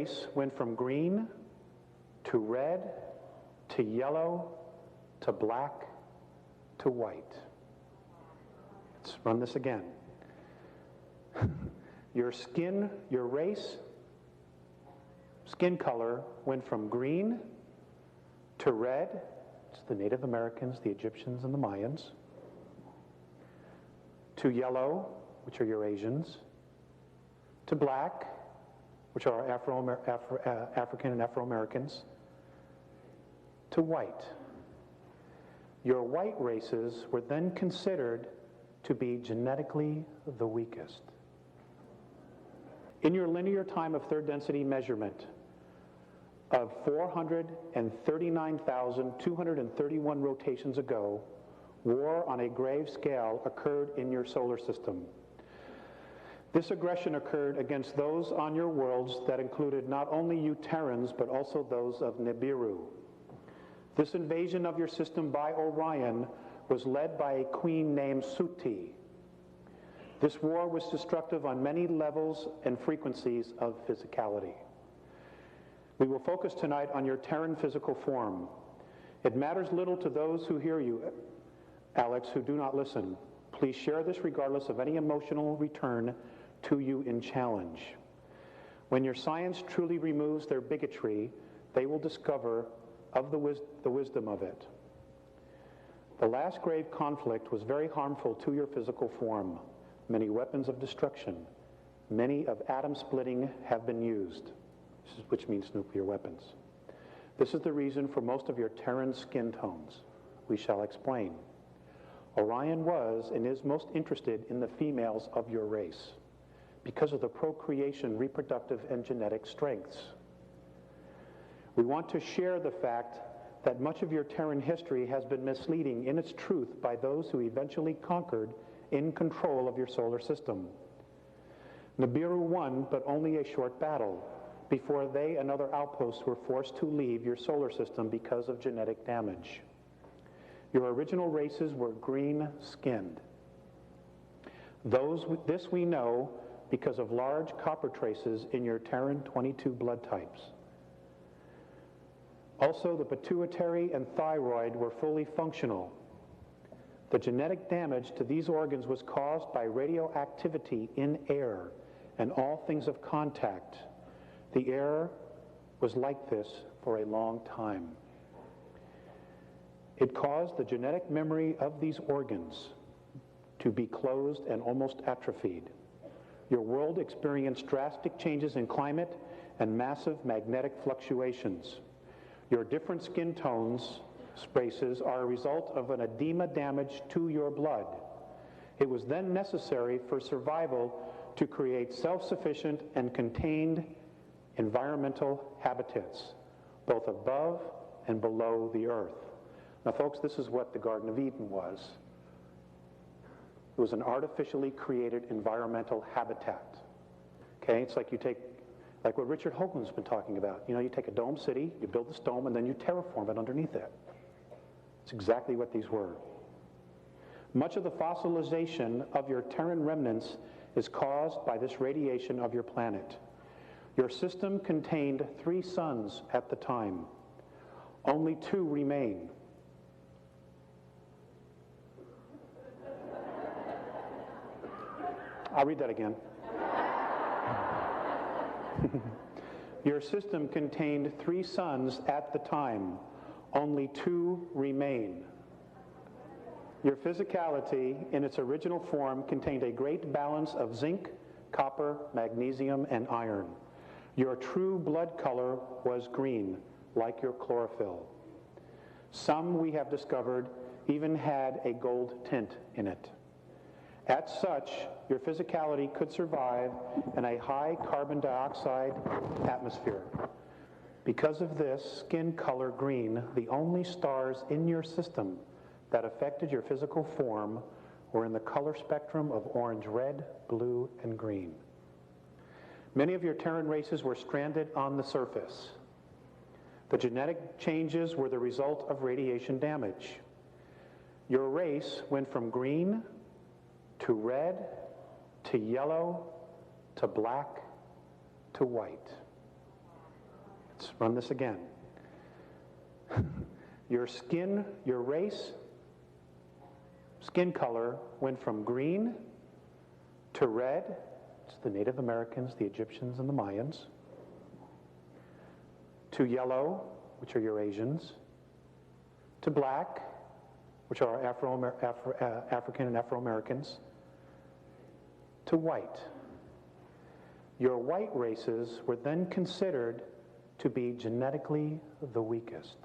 race went from green to red to yellow to black to white. Let's run this again. Your race, skin color went from green to red, it's the Native Americans, the Egyptians, and the Mayans, to yellow, which are Eurasians, to black, which are African and Afro-Americans, to white. Your white races were then considered to be genetically the weakest. In your linear time of third density measurement of 439,231 rotations ago, war on a grave scale occurred in your solar system. This aggression occurred against those on your worlds that included not only you Terrans, but also those of Nibiru. This invasion of your system by Orion was led by a queen named Suti. This war was destructive on many levels and frequencies of physicality. We will focus tonight on your Terran physical form. It matters little to those who hear you, Alex, who do not listen. Please share this regardless of any emotional return to you in challenge. When your science truly removes their bigotry, they will discover of the wisdom of it. The last grave conflict was very harmful to your physical form. Many weapons of destruction, many of atom splitting have been used, which means nuclear weapons. This is the reason for most of your Terran skin tones. We shall explain. Orion was and is most interested in the females of your race because of the procreation, reproductive, and genetic strengths. We want to share the fact that much of your Terran history has been misleading in its truth by those who eventually conquered in control of your solar system. Nibiru won, but only a short battle, before they and other outposts were forced to leave your solar system because of genetic damage. Your original races were green-skinned. This we know because of large copper traces in your Terran 22 blood types. Also, the pituitary and thyroid were fully functional. The genetic damage to these organs was caused by radioactivity in air and all things of contact. The air was like this for a long time. It caused the genetic memory of these organs to be closed and almost atrophied. Your world experienced drastic changes in climate and massive magnetic fluctuations. Your different skin tones, races, are a result of an edema damage to your blood. It was then necessary for survival to create self-sufficient and contained environmental habitats, both above and below the earth. Now, folks, this is what the Garden of Eden was. It was an artificially created environmental habitat. Okay, it's like like what Richard Hoagland's been talking about. You know, you take a dome city, you build this dome, and then you terraform it underneath it. It's exactly what these were. Much of the fossilization of your Terran remnants is caused by this radiation of your planet. Your system contained 3 suns at the time. Only 2 remain. I'll read that again. Your system contained 3 suns at the time. Only 2 remain. Your physicality in its original form contained a great balance of zinc, copper, magnesium, and iron. Your true blood color was green, like your chlorophyll. Some, we have discovered, even had a gold tint in it. As such, your physicality could survive in a high carbon dioxide atmosphere. Because of this skin color green, the only stars in your system that affected your physical form were in the color spectrum of orange, red, blue, and green. Many of your Terran races were stranded on the surface. The genetic changes were the result of radiation damage. Your race went from green to red to yellow to black to white. Let's run this again. Your skin, your race, skin color went from green to red. It's the Native Americans, the Egyptians, and the Mayans. To yellow, which are your Asians. To black, which are African and Afro-Americans. To white. Your white races were then considered to be genetically the weakest.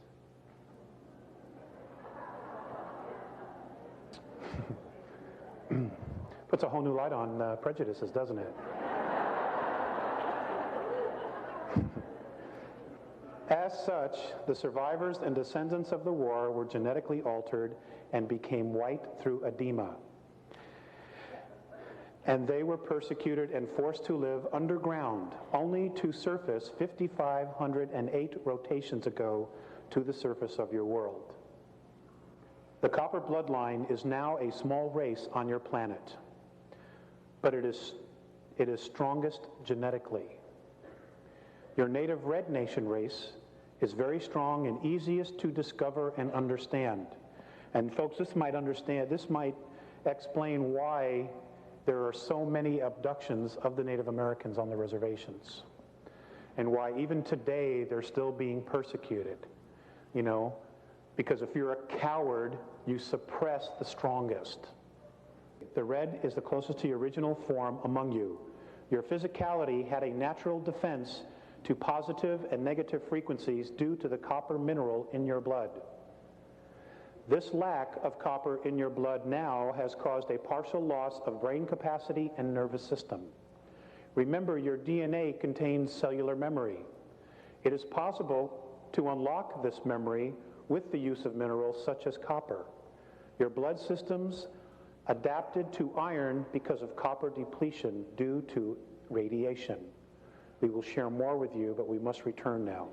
Puts a whole new light on prejudices, doesn't it? As such, the survivors and descendants of the war were genetically altered and became white through edema. And they were persecuted and forced to live underground, only to surface 5,508 rotations ago to the surface of your world. The copper bloodline is now a small race on your planet, but it is strongest genetically. Your native Red Nation race is very strong and easiest to discover and understand. And folks, this might explain why there are so many abductions of the Native Americans on the reservations, and why even today they're still being persecuted, you know, because if you're a coward, you suppress the strongest. The red is the closest to your original form among you. Your physicality had a natural defense to positive and negative frequencies due to the copper mineral in your blood. This lack of copper in your blood now has caused a partial loss of brain capacity and nervous system. Remember, your DNA contains cellular memory. It is possible to unlock this memory with the use of minerals such as copper. Your blood systems adapted to iron because of copper depletion due to radiation. We will share more with you, but we must return now.